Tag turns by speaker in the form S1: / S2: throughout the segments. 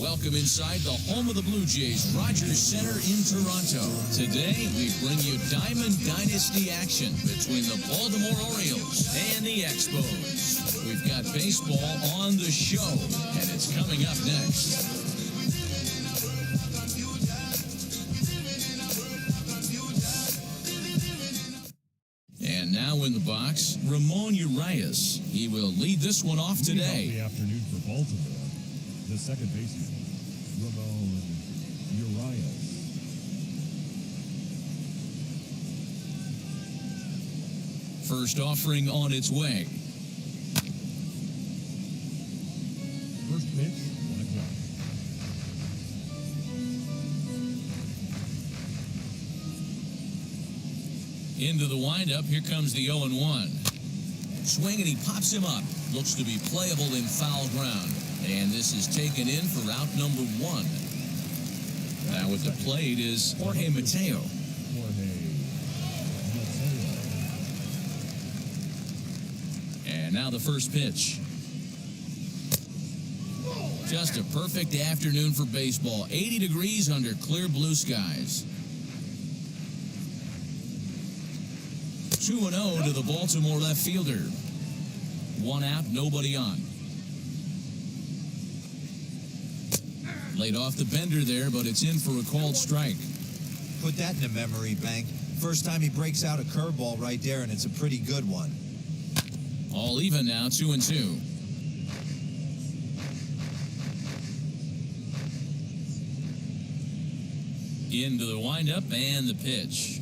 S1: Welcome inside the home of the Blue Jays, Rogers Center in Toronto. Today, we bring you Diamond Dynasty action between the Baltimore Orioles and the Expos. We've got baseball on the show, and it's coming up next. And now in the box, Ramon Urias. He will lead this one off today.
S2: The afternoon for Baltimore. The second baseman, Ramon Urias.
S1: First offering on its way.
S2: First pitch, 1 o'clock.
S1: Into the windup, here comes the 0-1. Swing, and he pops him up. Looks to be playable in foul ground. And this is taken in for out number 1. Now at the plate is Jorge Mateo. And now the first pitch. Just a perfect afternoon for baseball. 80 degrees under clear blue skies. 2-0 to the Baltimore left fielder. 1 out, nobody on. Laid off the bender there, but it's in for a called strike.
S3: Put that in a memory bank. First time he breaks out a curveball right there, and it's a pretty good one.
S1: All even now, 2-2. Into the windup and the pitch.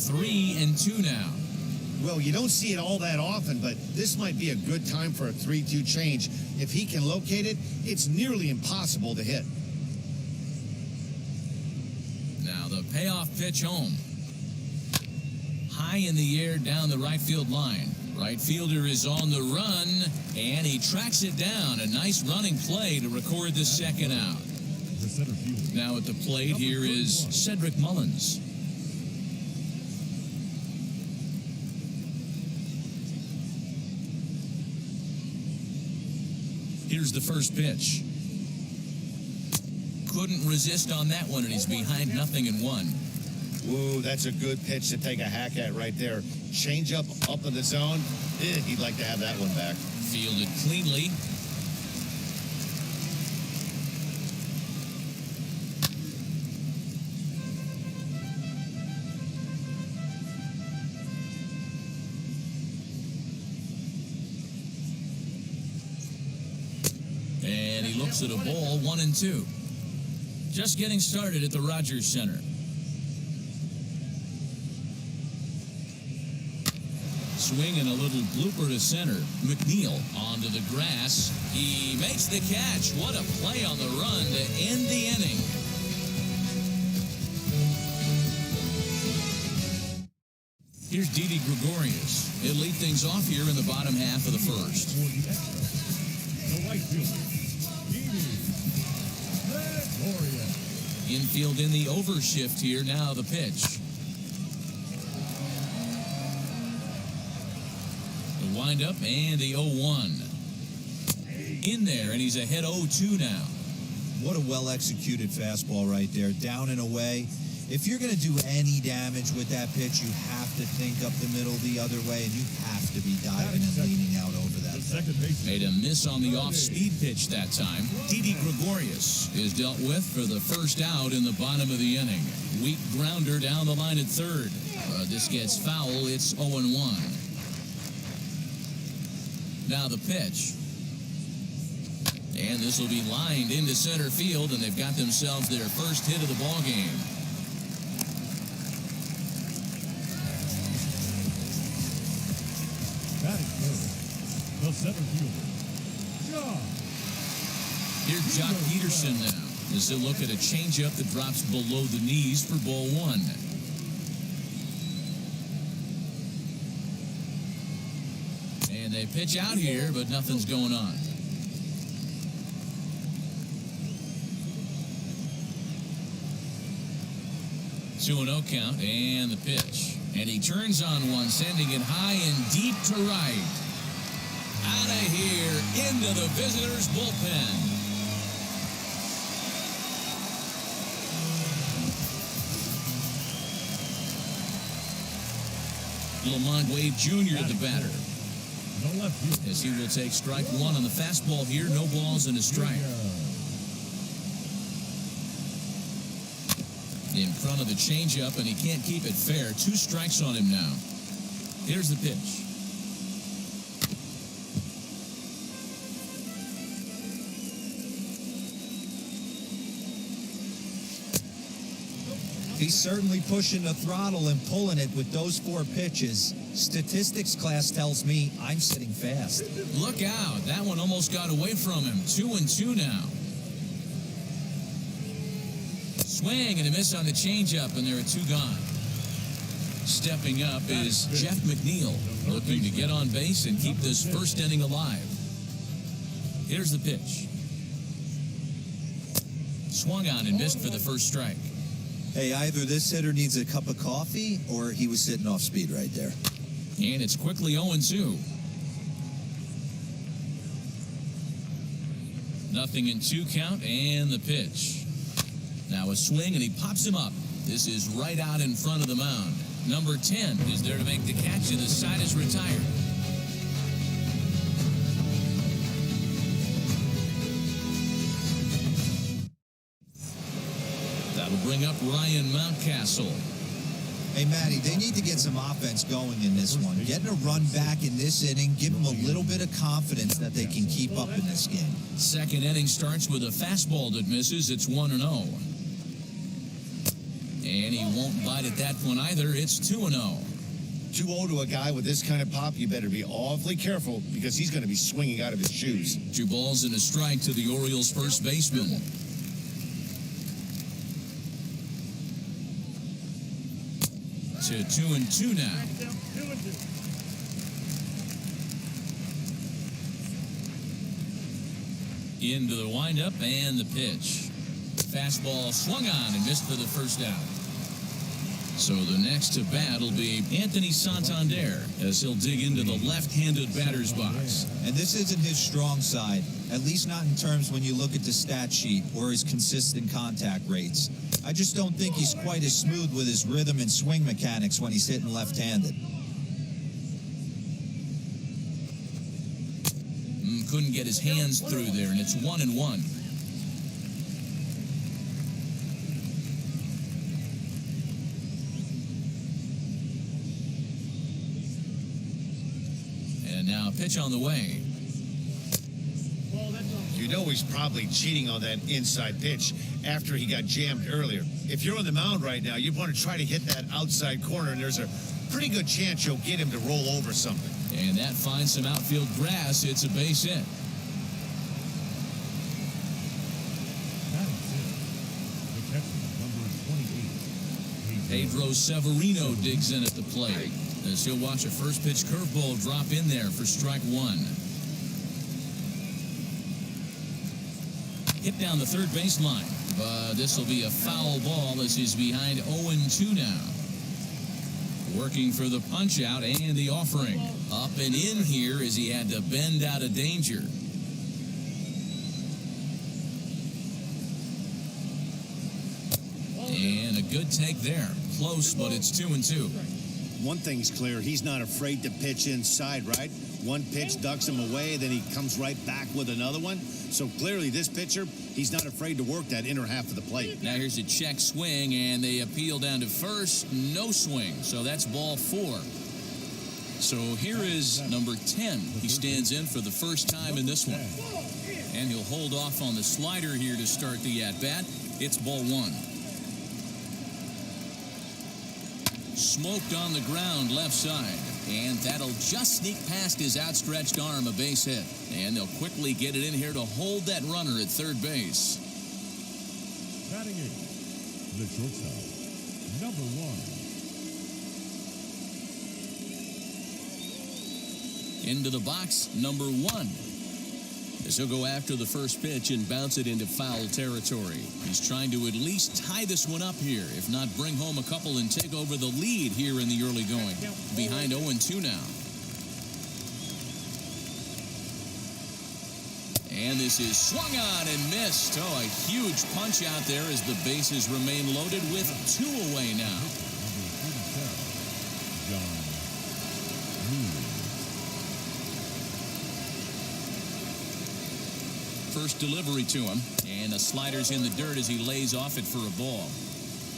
S1: Three and 2 now.
S4: Well, you don't see it all that often, but this might be a good time for a 3-2 change. If he can locate it, it's nearly impossible to hit.
S1: Now the payoff pitch home. High in the air down the right field line. Right fielder is on the run, and he tracks it down. A nice running play to record the second out. Now at the plate here is Cedric Mullins. Here's the first pitch. Couldn't resist on that one, and he's behind 0-1.
S4: Whoa, that's a good pitch to take a hack at right there. Change up in the zone. He'd like to have that one back.
S1: Fielded cleanly. And he looks at a ball, 1-2. Just getting started at the Rogers Center. Swing and a little blooper to center. McNeil onto the grass. He makes the catch. What a play on the run to end the inning. Here's Didi Gregorius. He'll lead things off here in the bottom half of the first.
S2: The right fielder, Didi Gregorius.
S1: Infield in the overshift here. Now the pitch. The windup and the 0-1. In there, and he's ahead 0-2 now.
S3: What a well-executed fastball right there, down and away. If you're going to do any damage with that pitch, you have to think up the middle the other way, and you have to be diving and leaning out over that.
S1: Made a miss on the off-speed pitch that time. Didi Gregorius is dealt with for the first out in the bottom of the inning. Weak grounder down the line at third. This gets foul. It's 0-1. Now the pitch. And this will be lined into center field, and they've got themselves their first hit of the ball game.
S2: Batting first, the center fielder,
S1: Here's Jock Peterson now. As they look at a changeup that drops below the knees for ball 1. And they pitch out here, but nothing's going on. 2-0 count and the pitch. And he turns on one, sending it high and deep to right. Out of here, into the visitors' bullpen. Lamont Wade Jr. the batter.
S2: The left field.
S1: As he will take strike one on the fastball here. No balls and a strike. In front of the changeup, and he can't keep it fair. 2 strikes on him now. Here's the pitch.
S3: He's certainly pushing the throttle and pulling it with those 4 pitches. Statistics class tells me I'm sitting fast.
S1: Look out. That one almost got away from him. 2-2 now. Swing and a miss on the changeup, and there are 2 gone. Stepping up is Jeff McNeil, looking to get on base and keep this first inning alive. Here's the pitch. Swung on and missed for the first strike.
S3: Hey, either this hitter needs a cup of coffee or he was sitting off speed right there.
S1: And it's quickly 0-2. 0-2 count and the pitch. Now a swing and he pops him up. This is right out in front of the mound. Number 10 is there to make the catch, and the side is retired. That'll bring up Ryan Mountcastle.
S3: Hey, Matty, they need to get some offense going in this one. Getting a run back in this inning, give them a little bit of confidence that they can keep up in this game.
S1: Second inning starts with a fastball that misses. It's 1-0. And he won't bite at that one either. It's 2-0.
S4: 2-0 to a guy with this kind of pop, you better be awfully careful because he's going to be swinging out of his shoes.
S1: 2 balls and a strike to the Orioles' first baseman. To 2-2 now. Into the windup and the pitch. Fastball swung on and missed for the first out. So the next to bat will be Anthony Santander as he'll dig into the left-handed batter's box.
S3: And this isn't his strong side, at least not in terms when you look at the stat sheet or his consistent contact rates. I just don't think he's quite as smooth with his rhythm and swing mechanics when he's hitting left-handed.
S1: Couldn't get his hands through there, and it's 1-1. And now a pitch on the way.
S4: You know he's probably cheating on that inside pitch after he got jammed earlier. If you're on the mound right now, you want to try to hit that outside corner, and there's a pretty good chance you'll get him to roll over something.
S1: And that finds some outfield grass. It's a base hit. Pedro Severino digs in at the plate as he'll watch a first pitch curveball drop in there for strike 1. Hit down the third baseline, but this will be a foul ball as he's behind 0-2 now. Working for the punch out and the offering. Up and in here as he had to bend out of danger. And a good take there. Close, but it's 2-2.
S5: One thing's clear, he's not afraid to pitch inside, right? One pitch ducks him away, then he comes right back with another one. So clearly this pitcher, he's not afraid to work that inner half of the plate.
S1: Now here's a check swing, and they appeal down to first. No swing, so that's ball 4. So here is number 10. He stands in for the first time in this one. And he'll hold off on the slider here to start the at-bat. It's ball 1. Smoked on the ground left side, and that'll just sneak past his outstretched arm, a base hit. And they'll quickly get it in here to hold that runner at third base.
S2: Batting 8, the shortstop, number 1.
S1: Into the box, number 1. as he'll go after the first pitch and bounce it into foul territory. He's trying to at least tie this one up here, if not bring home a couple and take over the lead here in the early going. Behind 0-2 now. And this is swung on and missed. Oh, a huge punch out there as the bases remain loaded with 2 away now. First delivery to him, and the slider's in the dirt as he lays off it for a ball.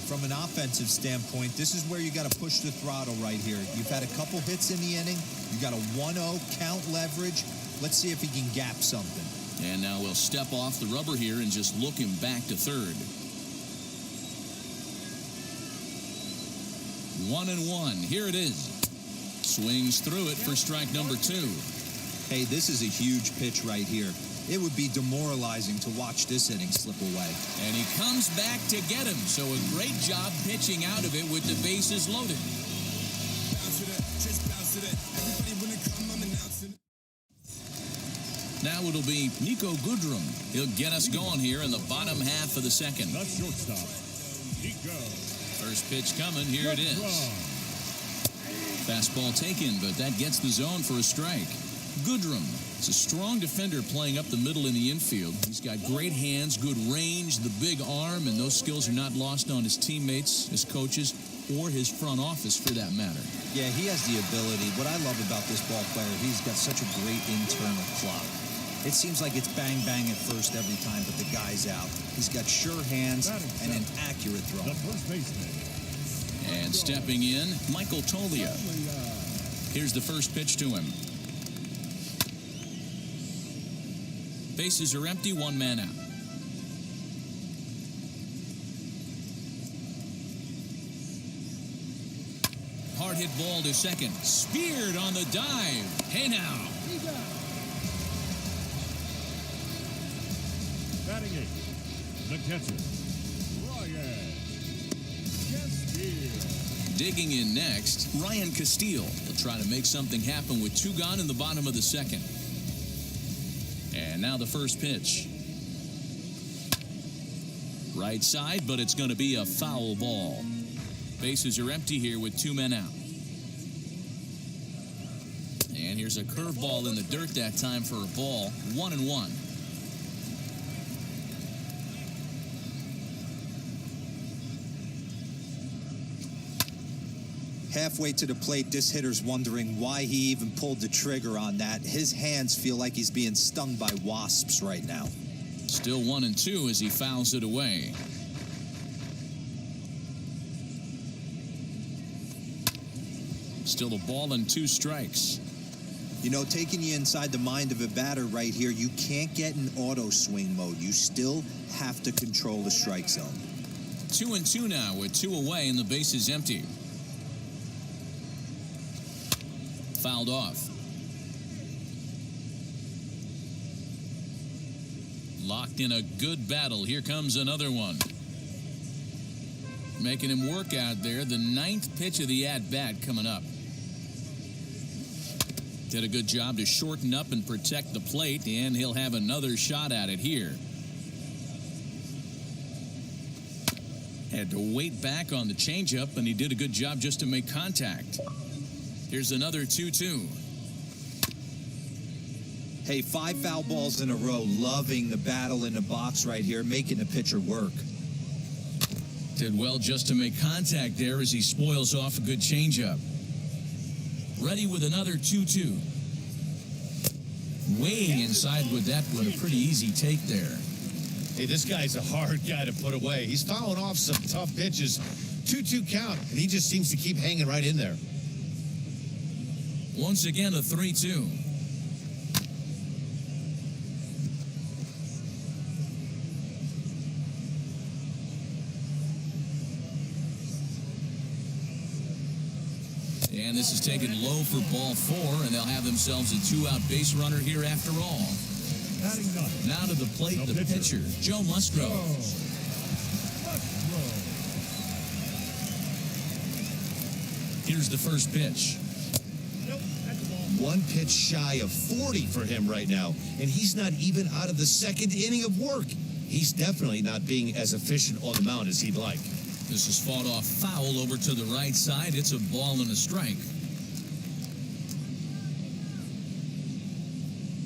S3: From an offensive standpoint, this is where you got to push the throttle right here. You've had a couple hits in the inning. You got a 1-0 count leverage. Let's see if he can gap something.
S1: And now we'll step off the rubber here and just look him back to third. 1-1. Here it is. Swings through it for strike number 2.
S3: Hey, this is a huge pitch right here. It would be demoralizing to watch this inning slip away.
S1: And he comes back to get him. So a great job pitching out of it with the bases loaded. Now it'll be Nico Goodrum. He'll get us going here in the bottom half of the second.
S2: The shortstop, Nico.
S1: First pitch coming. Here it is. Fastball taken, but that gets the zone for a strike. Goodrum is a strong defender playing up the middle in the infield. He's got great hands, good range, the big arm, and those skills are not lost on his teammates, his coaches, or his front office for that matter.
S3: Yeah, he has the ability. What I love about this ball player, he's got such a great internal clock. It seems like it's bang, bang at first every time, but the guy's out. He's got sure hands and an accurate throw.
S2: The first baseman.
S1: And stepping in, Michael Tolia. Here's the first pitch to him. Bases are empty, 1 man out. Hard hit ball to second. Speared on the dive. Hey now.
S2: Batting eighth, the catcher, Ryan Castillo.
S1: Digging in next, Ryan Castillo. He'll try to make something happen with 2 gone in the bottom of the second. And now the first pitch. Right side, but it's going to be a foul ball. Bases are empty here with 2 men out. And here's a curveball in the dirt that time for a ball. 1-1.
S3: Halfway to the plate, this hitter's wondering why he even pulled the trigger on that. His hands feel like he's being stung by wasps right now.
S1: Still 1-2 as he fouls it away. Still a ball and 2 strikes.
S3: You know, taking you inside the mind of a batter right here, you can't get in auto swing mode. You still have to control the strike zone.
S1: 2-2 now with 2 away and the base is empty. Fouled off. Locked in a good battle. Here comes another one. Making him work out there. The 9th pitch of the at-bat coming up. Did a good job to shorten up and protect the plate, and he'll have another shot at it here. Had to wait back on the changeup, and he did a good job just to make contact. Here's another 2-2.
S3: Hey, 5 foul balls in a row. Loving the battle in the box right here, making the pitcher work.
S1: Did well just to make contact there as he spoils off a good changeup. Ready with another 2-2. Way inside with that one. A pretty easy take there.
S4: Hey, this guy's a hard guy to put away. He's fouling off some tough pitches. 2-2 count, and he just seems to keep hanging right in there.
S1: Once again, a 3-2. And this is taken low for ball 4, and they'll have themselves a 2-out base runner here after all. Now to the plate, the pitcher, Joe Musgrove. Here's the first pitch.
S5: One pitch shy of 40 for him right now, and he's not even out of the second inning of work. He's definitely not being as efficient on the mound as he'd like.
S1: This is fought off foul over to the right side. It's a ball and a strike.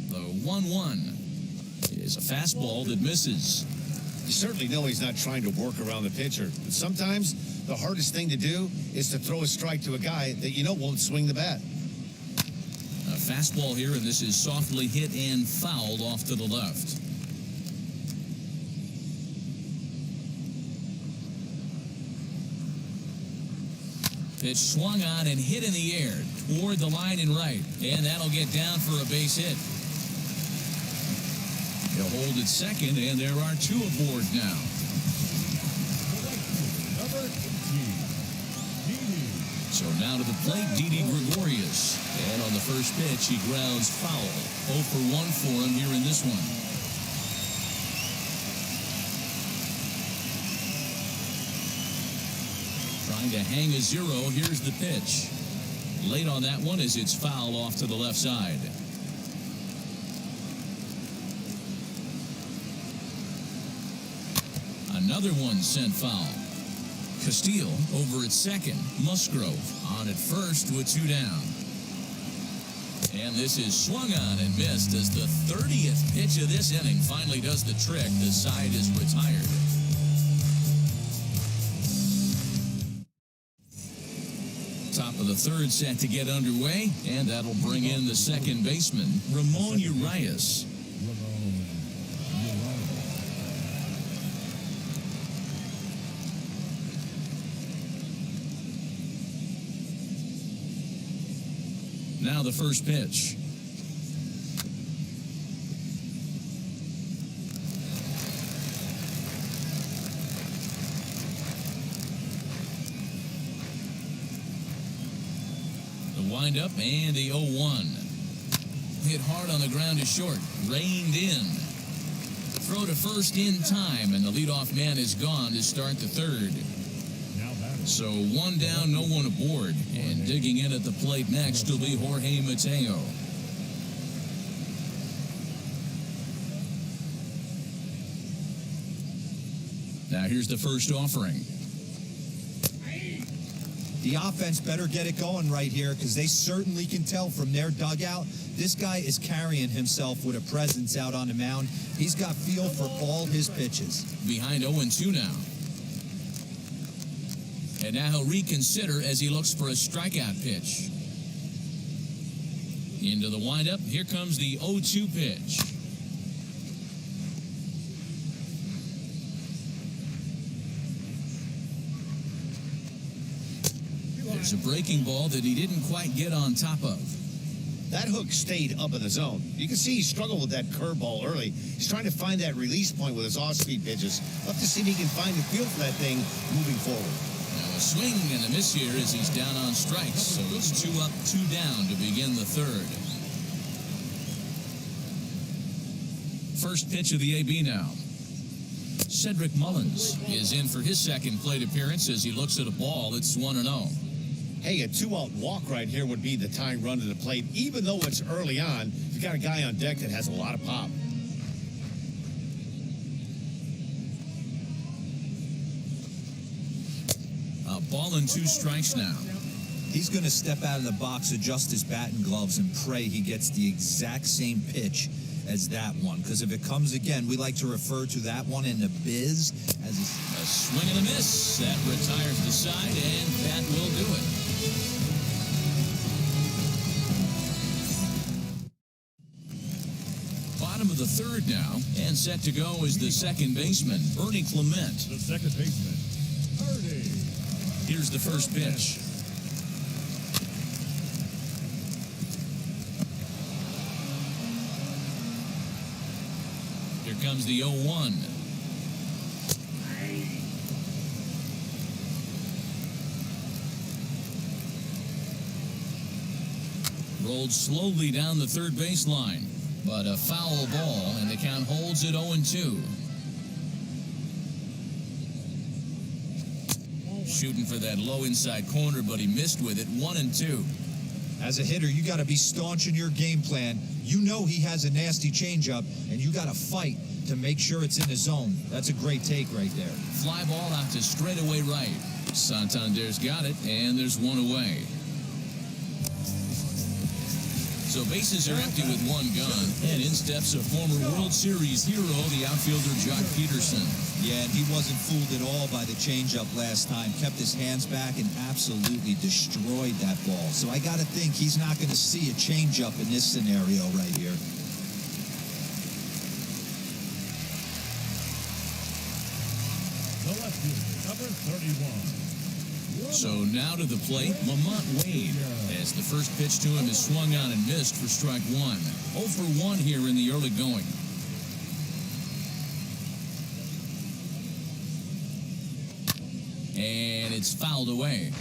S1: The 1-1 is a fastball that misses.
S4: You certainly know he's not trying to work around the pitcher. But sometimes the hardest thing to do is to throw a strike to a guy that you know won't swing the bat.
S1: A fastball here, and this is softly hit and fouled off to the left. Pitch swung on and hit in the air toward the line and right, and that'll get down for a base hit. He'll hold at second, and there are two aboard now.
S2: Number 18, Didi.
S1: So now to the plate, Didi Gregorius. And on the first pitch, he grounds foul. 0 for 1 for him here in this one. Trying to hang a zero. Here's the pitch. Late on that one as it's foul off to the left side. Another one sent foul. Castillo over at second. Musgrove on at first with two down. And this is swung on and missed as the 30th pitch of this inning finally does the trick. The side is retired. Top of the third set to get underway, and that'll bring in the second baseman, Ramon Urias. Now the first pitch. The windup and the 0-1. Hit hard on the ground to short. Reined in. Throw to first in time, and the leadoff man is gone to start the third. So one down, no one aboard. And digging in at the plate next will be Jorge Mateo. Now here's the first offering.
S3: The offense better get it going right here because they certainly can tell from their dugout. This guy is carrying himself with a presence out on the mound. He's got feel for all his pitches.
S1: Behind 0-2 now. And now he'll reconsider as he looks for a strikeout pitch. Into the windup. Here comes the 0-2 pitch. There's a breaking ball that he didn't quite get on top of.
S4: That hook stayed up in the zone. You can see he struggled with that curveball early. He's trying to find that release point with his off-speed pitches. Love to see if he can find the feel for that thing moving forward.
S1: A swing and a miss here as he's down on strikes. So it's 2 up, 2 down to begin the third. First pitch of the AB now. Cedric Mullins is in for his second plate appearance as he looks at a ball. It's 1-0.
S4: Hey, a 2-out walk right here would be the tying run to the plate. Even though it's early on, you've got a guy on deck that has a lot of pop.
S1: A ball and 2 strikes now.
S3: He's going to step out of the box, adjust his bat and gloves, and pray he gets the exact same pitch as that one. Because if it comes again, we like to refer to that one in the biz as
S1: a swing and a miss. That retires the side, and that will do it. Bottom of the third now, and set to go is the second baseman, Ernie Clemente.
S2: The second baseman, Ernie.
S1: Here's the first pitch. Here comes the 0-1. Rolled slowly down the third baseline, but a foul ball, and the count holds at 0-2. Shooting for that low inside corner, but he missed with it. 1-2.
S3: As a hitter, you got to be staunch in your game plan. You know he has a nasty changeup, and you got to fight to make sure it's in the zone. That's a great take right there.
S1: Fly ball out to straightaway right. Santander's got it, and there's one away. So bases are empty with one gun, and in steps a former World Series hero, the outfielder Jock Peterson.
S3: Yeah, and he wasn't fooled at all by the changeup last time. Kept his hands back and absolutely destroyed that ball. So I got to think he's not going to see a changeup in this scenario right here.
S2: The left fielder, number 31.
S1: So now to the plate, Lamont Wade, as the first pitch to him is swung on and missed for strike one. 0 for 1 here in the early going. And it's fouled away.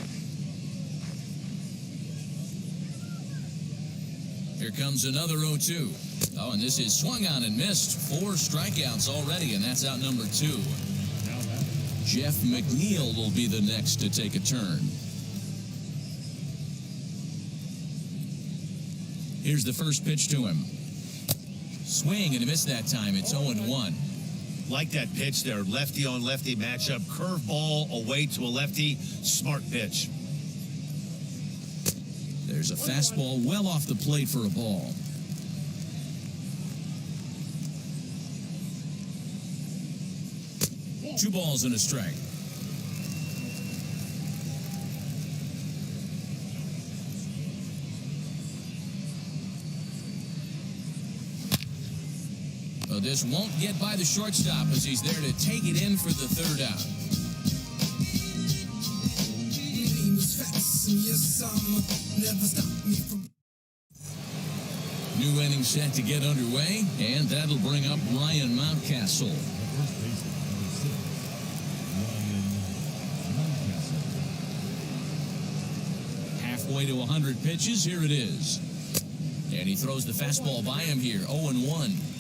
S1: Here comes another 0-2. Oh, and this is swung on and missed. 4 strikeouts already, and that's out number 2. Jeff McNeil will be the next to take a turn. Here's the first pitch to him. Swing and a miss that time. It's 0-1.
S4: Like that pitch there, lefty on lefty matchup, curveball away to a lefty, smart pitch.
S1: There's a fastball well off the plate for a ball. Two balls and a strike. Well, this won't get by the shortstop as he's there to take it in for the third out. New inning set to get underway, and that'll bring up Ryan Mountcastle. Halfway to 100 pitches, here it is. And he throws the fastball by him here, 0-1.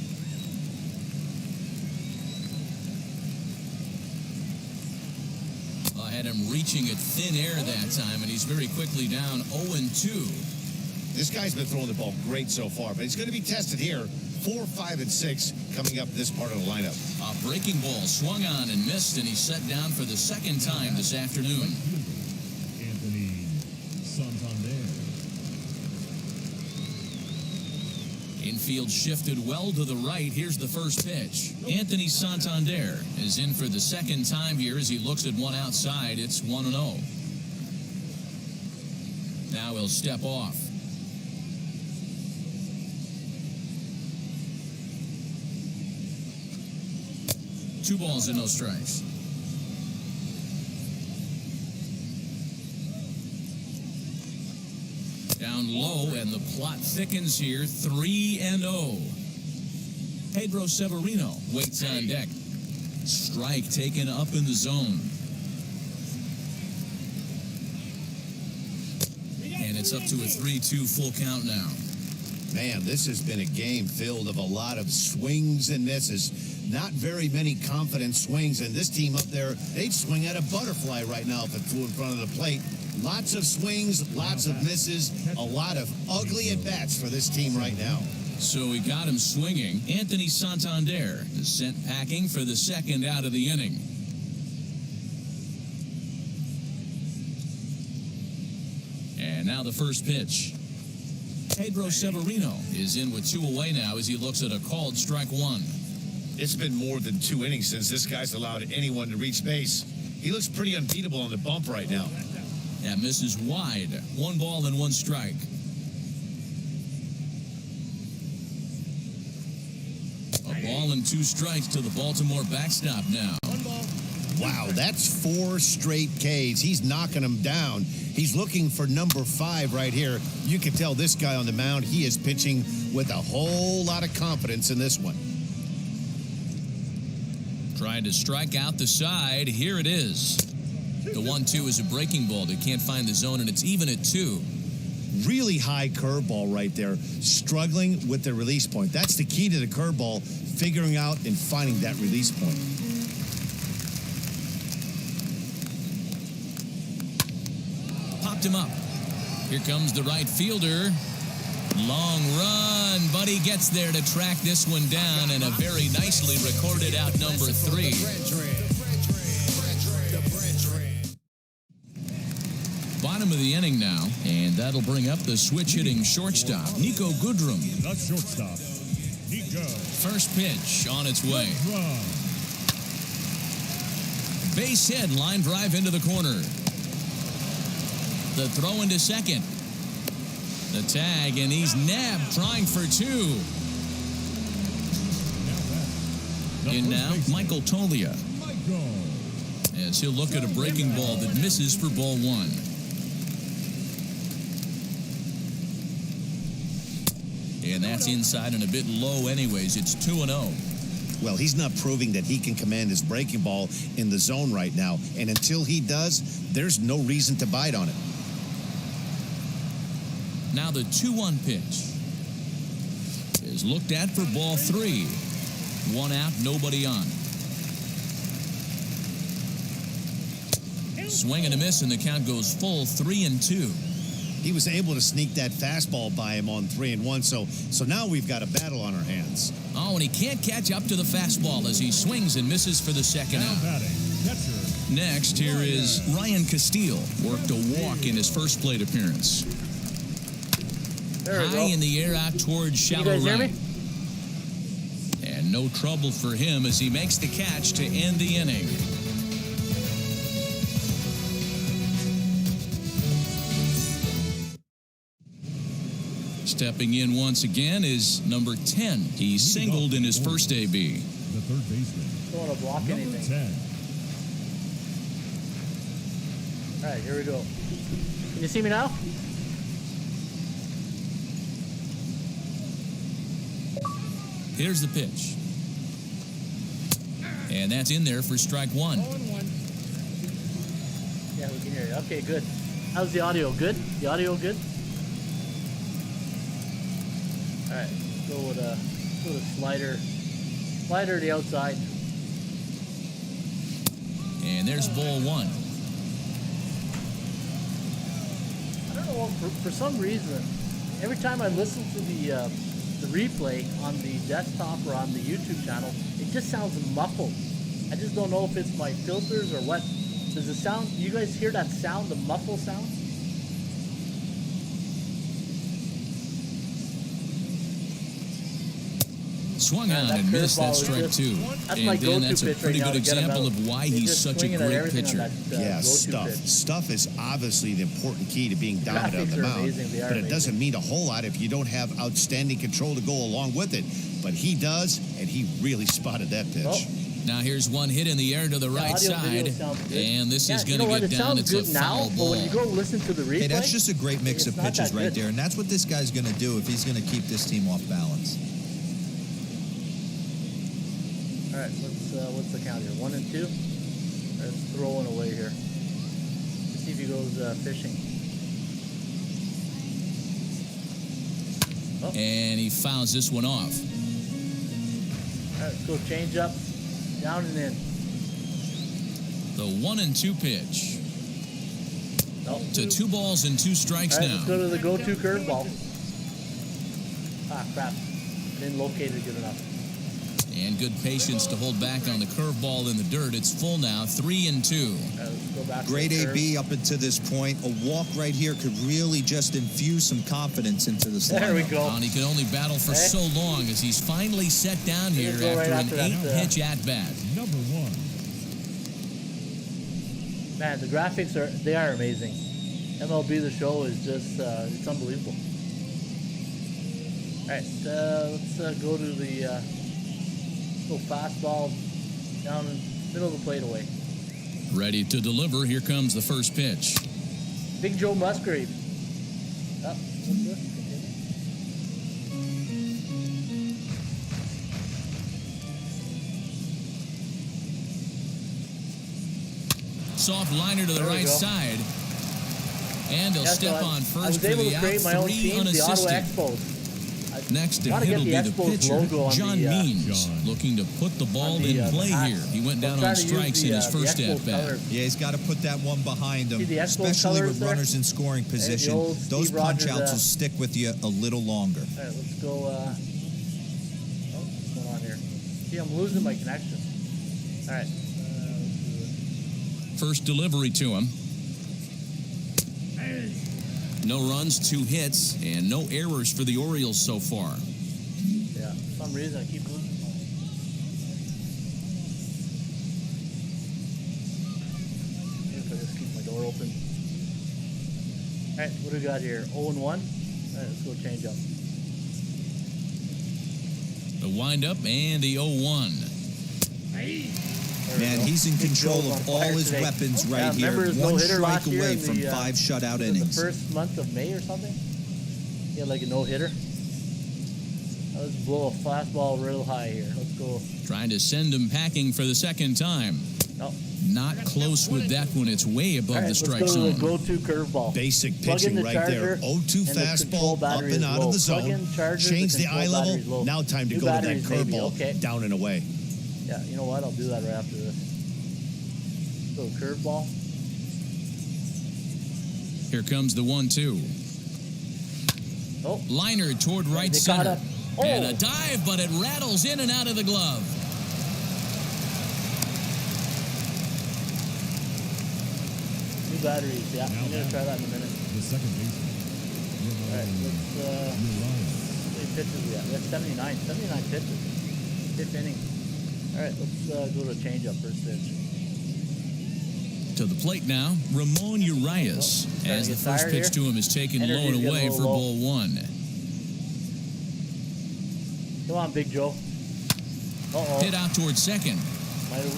S1: Had him reaching at thin air that time, and he's very quickly down 0-2.
S4: This guy's been throwing the ball great so far, but he's going to be tested here. 4, 5, and 6 coming up this part of the lineup.
S1: A breaking ball swung on and missed, and he's set down for the second time this afternoon.
S2: Santander.
S1: Infield shifted well to the right. Here's the first pitch. Anthony Santander is in for the second time here as he looks at one outside. It's 1-0. Now he'll step off. Two balls and no strikes. Down low, and the plot thickens here, 3-0. Pedro Severino waits on deck. Strike taken up in the zone. And it's up to a 3-2 full count now.
S5: Man, this has been a game filled of a lot of swings and misses. Not very many confident swings, and this team up there, they'd swing at a butterfly right now if it flew in front of the plate. Lots of swings, lots of misses, a lot of ugly at-bats for this team right now.
S1: So he got him swinging. Anthony Santander is sent packing for the second out of the inning. And now the first pitch. Pedro Severino is in with 2 away now as he looks at a called strike 1.
S4: It's been more than 2 innings since this guy's allowed anyone to reach base. He looks pretty unbeatable on the bump right now.
S1: That misses wide. 1 ball and 1 strike. A ball and 2 strikes to the Baltimore backstop now.
S5: Wow, that's 4 straight Ks. He's knocking them down. He's looking for number 5 right here. You can tell this guy on the mound, he is pitching with a whole lot of confidence in this one.
S1: Trying to strike out the side. Here it is. The 1-2 is a breaking ball. They can't find the zone, and it's even at 2.
S5: Really high curveball right there. Struggling with the release point. That's the key to the curveball, figuring out and finding that release point.
S1: Popped him up. Here comes the right fielder. Long run, but he gets there to track this one down, and a very nicely recorded out number 3. Bottom of the inning now, and that'll bring up the switch-hitting shortstop, Nico Goodrum.
S2: The shortstop, Nico.
S1: First pitch on its way. Base hit, line drive into the corner. The throw into second. The tag, and he's nabbed, trying for 2. And now, Michael Tolia. As he'll look at a breaking ball that misses for ball 1. And that's inside and a bit low anyways. It's 2-0.
S5: Well, he's not proving that he can command his breaking ball in the zone right now. And until he does, there's no reason to bite on it.
S1: Now the 2-1 pitch is looked at for ball 3. 1 out, nobody on. Swing and a miss, and the count goes full 3-2.
S5: He was able to sneak that fastball by him on 3-1, so now we've got a battle on our hands.
S1: Oh, and he can't catch up to the fastball as he swings and misses for the second out. Next, here is Ryan Castile. Worked a walk in his first plate appearance. High in the air out towards shallow right. And no trouble for him as he makes the catch to end the inning. Stepping in once again is number 10. He singled in his first AB.
S2: The third baseman.
S6: Don't want to block anything.
S2: 10.
S6: All right, here we go. Can you see me now?
S1: Here's the pitch. And that's in there for strike 1.
S6: Yeah, we can hear you. Okay, good. How's the audio? Good? The audio good? All right, go with a slider to the outside.
S1: And there's ball 1.
S6: I don't know, for some reason, every time I listen to the replay on the desktop or on the YouTube channel, it just sounds muffled. I just don't know if it's my filters or what. Does it sound, you guys hear that sound, the muffle sound?
S1: Swung on and missed. That's strike 2.
S6: That's my
S1: and then
S6: go-to
S1: that's a
S6: pitch
S1: pretty
S6: right now
S1: good
S6: to get him
S1: example
S6: out.
S1: of why
S6: They're
S1: he's
S6: just
S1: such a
S6: swinging at
S1: great
S6: everything on
S1: pitcher.
S6: that,
S5: Yeah,
S6: go-to
S5: stuff.
S6: pitch.
S5: Stuff is obviously the important key to being dominant on
S6: Graphics
S5: the
S6: are
S5: mound.
S6: amazing. They are
S5: But it
S6: amazing.
S5: doesn't mean a whole lot if you don't have outstanding control to go along with it. But he does, and he really spotted that pitch.
S6: Oh.
S1: Now here's one hit in the air to the right
S6: audio video
S1: side.
S6: sounds good.
S1: And this is going
S6: you know
S1: to
S6: what?
S1: get
S6: It
S1: down.
S6: sounds
S1: It's a
S6: good now,
S1: foul
S6: but
S1: ball.
S6: when you go listen to the replay,
S3: Hey, that's just a great mix
S6: it's
S3: of
S6: not
S3: pitches
S6: that
S3: right
S6: good.
S3: there, and that's what this guy's going to do if he's going to keep this team off balance.
S6: All right, what's the count here? 1 and 2. Let's throw one away here. Let's see if he goes fishing. Oh.
S1: And he fouls this one off.
S6: All right, let's go change up, down and in.
S1: The 1-2 pitch.
S6: Nope.
S1: To 2 balls and 2 strikes
S6: All right,
S1: now.
S6: let's go to the go-to curveball. Ah, crap. I didn't locate it good enough.
S1: And good patience to hold back on the curveball in the dirt. It's full now, 3-2.
S6: All right, let's go back
S3: Great
S6: to the curve.
S3: AB up until this point. A walk right here could really just infuse some confidence into the slide.
S6: There we go.
S1: And he could only battle for so long as he's finally set down here
S6: Here we go
S1: after
S6: right
S1: an
S6: after that,
S1: 8-pitch at-bat.
S2: Number 1.
S6: Man, the graphics are amazing. MLB The Show is just it's unbelievable. All right, let's go to the little fastball down in the middle of the plate away.
S1: Ready to deliver. Here comes the first pitch.
S6: Big Joe Musgrave. Oh, what's this?
S1: Soft liner to the
S6: There we
S1: right
S6: go.
S1: side. And he'll
S6: Yeah,
S1: step
S6: so
S1: on
S6: I
S1: first
S6: was
S1: for
S6: able
S1: the
S6: to
S1: out,
S6: create my own
S1: 3
S6: team, the Ottawa
S1: unassisted.
S6: Expos.
S1: Next to
S6: gotta
S1: hit will
S6: get
S1: be
S6: the
S1: the
S6: Expos
S1: pitcher,
S6: logo on
S1: John
S6: the,
S1: Means,
S2: John.
S1: looking to put the ball
S6: on the,
S1: in play
S6: hats.
S1: here. He went down
S6: I'm
S1: on
S6: trying to use
S1: strikes in his
S6: the
S1: first
S6: Expos
S1: at-bat.
S6: colors.
S3: Yeah, he's got to put that one behind him,
S6: See the Expos
S3: especially
S6: colors
S3: with
S6: there?
S3: runners in scoring position.
S6: old
S3: Those
S6: Steve
S3: punch
S6: Rogers,
S3: outs will stick with you a little longer.
S6: All right, let's go. What's going on here? See, I'm losing my connection. All right. Let's do it.
S1: First delivery to him. No runs, 2 hits, and no errors for the Orioles so far.
S6: Yeah, for some reason I keep losing. If I just keep my door open. All right, what do we got here? 0-1. All right, let's go change up.
S1: The windup and the 0-1.
S3: Man, he's in control of all his weapons right here.
S6: remember his
S3: One
S6: no-hitter
S3: strike
S6: last year
S3: away
S6: in
S3: from
S6: the,
S3: 5 shutout
S6: in the
S3: innings.
S6: first month of May or something? He had like a no-hitter. Let's blow a fastball real high here. Let's go.
S1: Trying to send him packing for the second time.
S6: No.
S1: Not close with that one. It's way above
S6: All right,
S1: the
S6: let's
S1: strike
S6: go to
S1: zone.
S6: the go-to curveball.
S5: Basic
S6: Plug in
S5: pitching
S6: the
S5: right
S6: charger,
S5: there. 0-2
S6: and the control
S5: fastball up
S6: battery
S5: and
S6: is
S5: out
S6: low.
S5: of the
S6: Plug
S5: zone.
S6: in charger,
S5: Change
S6: the
S5: the
S6: control
S5: eye
S6: battery
S5: level.
S6: is low.
S5: Now time to
S6: New
S5: go to that
S6: batteries, maybe,
S5: curveball
S6: okay.
S5: down and away.
S6: Yeah, you know what? I'll do that right after this. So curveball.
S1: Here comes the 1-2.
S6: Oh,
S1: Liner toward right
S6: they caught
S1: center.
S6: up. Oh.
S1: And a dive, but it rattles in and out of the glove.
S6: new batteries. Yeah, I'm gonna try that in a minute.
S2: The second baseman.
S6: All right, let's
S2: Urias.
S6: how many pitches we got? We got 79. 79 pitches. 5th inning. All right, let's go to changeup first pitch.
S1: To the plate now, Ramon Urias.
S6: Starting
S1: As
S6: to
S1: the
S6: get
S1: first
S6: tired
S1: pitch
S6: here.
S1: to him is taken low
S6: Energy's
S1: and
S6: getting a
S1: away
S6: little
S1: for
S6: low.
S1: ball 1.
S6: Come on, Big Joe. Uh-oh.
S1: Hit out toward second.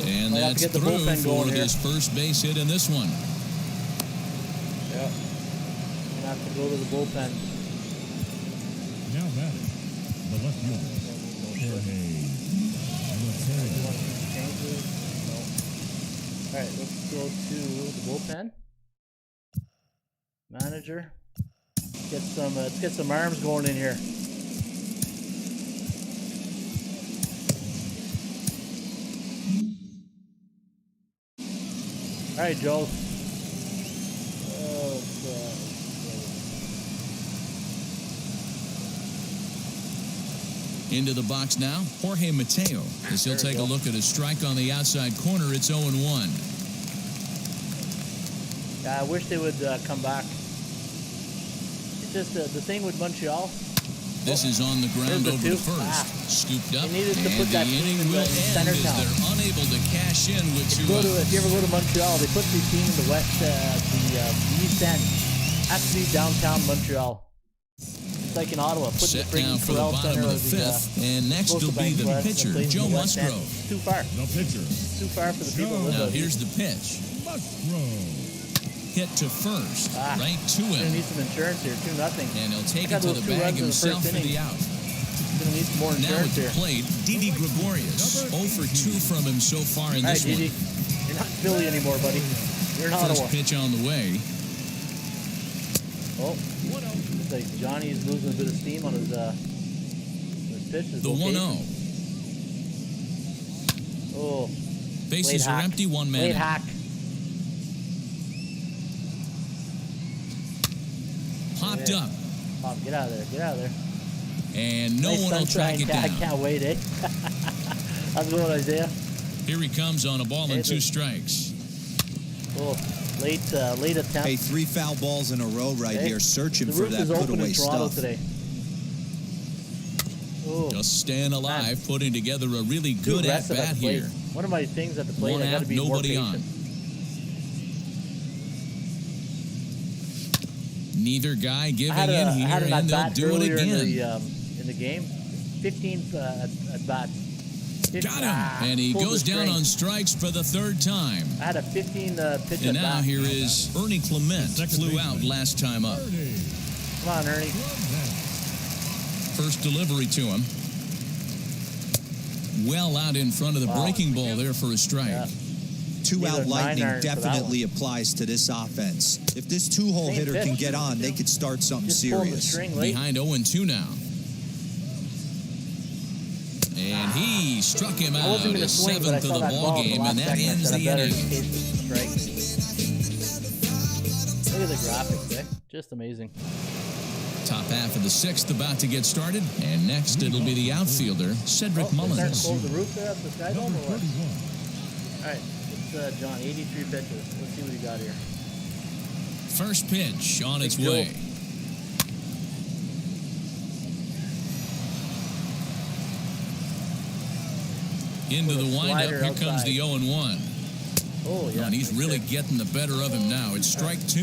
S1: And
S6: might have
S1: that's
S6: to get the
S1: through
S6: bullpen
S1: for
S6: going here.
S1: his first base hit in this one.
S6: Yeah. Gonna have to go to the bullpen.
S2: Now batting. The left fielder. Jorge Mateo.
S6: Changes. No. All right, let's go to the bullpen. Manager. Let's get some arms going in here. All right, Joe.
S1: Into the box now, Jorge Mateo. As he'll take a look at a strike on the outside corner, it's 0-1.
S6: I wish they would come back. It's just the thing with Montreal.
S1: This is on the ground
S6: There's the
S1: over the
S6: two.
S1: first. Scooped up,
S6: They needed to
S1: and
S6: put
S1: the
S6: that team
S1: inning
S6: in
S1: will
S6: the
S1: end
S6: center
S1: as
S6: town.
S1: they're unable to cash in with 2
S6: If
S1: outs.
S6: you ever go to Montreal, they put the team in the west, the east end. Has to be downtown Montreal. It's like in Ottawa. Put
S1: Set
S6: the
S1: now
S6: freaking
S1: for the
S6: Corral
S1: bottom
S6: Center
S1: of
S6: or
S1: the 5th, and next will be
S6: Scotiabank
S1: the
S6: West,
S1: pitcher,
S6: plays in
S1: Joe
S6: the west end.
S1: Musgrove.
S6: It's too far.
S2: The pitcher.
S6: It's too far for the people who live
S1: Now
S6: out
S1: here's
S6: here.
S1: the pitch.
S2: Musgrove.
S1: Hit to first, right to
S6: Gonna
S1: him.
S6: need some insurance here. 2-0.
S1: And he'll take
S6: I
S1: it
S6: got
S1: to
S6: those
S1: the
S6: 2
S1: bag
S6: runs in the
S1: himself
S6: first
S1: for
S6: inning.
S1: the out.
S6: Gonna need some more
S1: Now
S6: insurance
S1: at the
S6: here.
S1: plate, Didi Gregorius. 0 for 2 from him so far in
S6: All right,
S1: this one.
S6: Didi. You're not Philly anymore, buddy. You're in Ottawa.
S1: First pitch on the way.
S6: Oh, looks like Johnny's losing a bit of steam on his pitches.
S1: The 1-0.
S6: Oh,
S1: Bases
S6: late
S1: are
S6: hack.
S1: empty, 1 man
S6: Late
S1: out.
S6: hack.
S1: Popped up,
S6: Oh, get out of there. Get out of there.
S1: and no
S6: Nice
S1: one will track
S6: sunshine.
S1: it down.
S6: I can't wait, eh? How's it going, Isaiah?
S1: Here he comes on a ball and
S6: Hey,
S1: 2
S6: the-
S1: strikes.
S6: Oh, late attempt.
S3: Hey, 3 foul balls in a row right
S6: Okay.
S3: here, searching
S6: the
S3: for
S6: roof
S3: that
S6: is open
S3: put-away
S6: in Toronto
S3: stuff.
S6: today. Oh,
S1: Just staying alive, putting together a really
S6: too
S1: good
S6: aggressive
S1: at-bat
S6: the plate.
S1: here.
S6: One of my things at the plate,
S1: One
S6: I got
S1: out,
S6: to be more
S1: nobody
S6: patient.
S1: on. Neither guy
S6: I
S1: giving
S6: had,
S1: in
S6: I
S1: here,
S6: had an
S1: and they'll
S6: at-bat
S1: do it
S6: earlier
S1: again.
S6: in the game. 15 at-bats.
S1: Got him, and he
S6: pulled
S1: goes
S6: the
S1: down
S6: string.
S1: on strikes for the 3rd time.
S6: I had a 15 pitch
S1: And now
S6: at-bat.
S1: here is Ernie Clemente,
S2: Second
S1: flew
S2: baseman.
S1: out last time up.
S2: Ernie
S6: Come on, Ernie.
S2: Clemente.
S1: First delivery to him. Well out in front of the
S6: Wow.
S1: breaking ball there for a strike.
S6: Yeah.
S3: 2-out
S6: Neither
S3: lightning
S6: 9-iron for that
S3: definitely applies to this offense. If this 2-hole
S6: Same
S3: hitter
S6: pitch.
S3: can get on, they could start something
S6: Just pulling the
S3: serious.
S6: string late.
S1: Behind 0-2 now. And he struck him
S6: I
S1: out.
S6: wasn't going to
S1: His
S6: swing, but I
S1: 7th of
S6: saw
S1: the
S6: that
S1: ball
S6: ball in
S1: game,
S6: the
S1: and
S6: last
S1: that
S6: second.
S1: ends
S6: I
S1: the
S6: said I better
S1: inning.
S6: in case it's a strike. Look at the graphics, eh? Just amazing.
S1: Top half of the 6th about to get started, and next it'll be the outfielder, Cedric
S6: They're starting to
S1: Mullins.
S6: close the roof there at the Sky Dome
S2: Number
S6: or what?
S2: 31.
S6: All right, it's John, 83 pitches. Let's see what he got here.
S1: First pitch on its
S6: Big Joe.
S1: way. Into
S6: With a
S1: the windup,
S6: slider
S1: here comes
S6: outside.
S1: the 0-1.
S6: Oh, yeah.
S1: And he's
S6: nice
S1: really
S6: pitch.
S1: getting the better of him now. It's strike 2.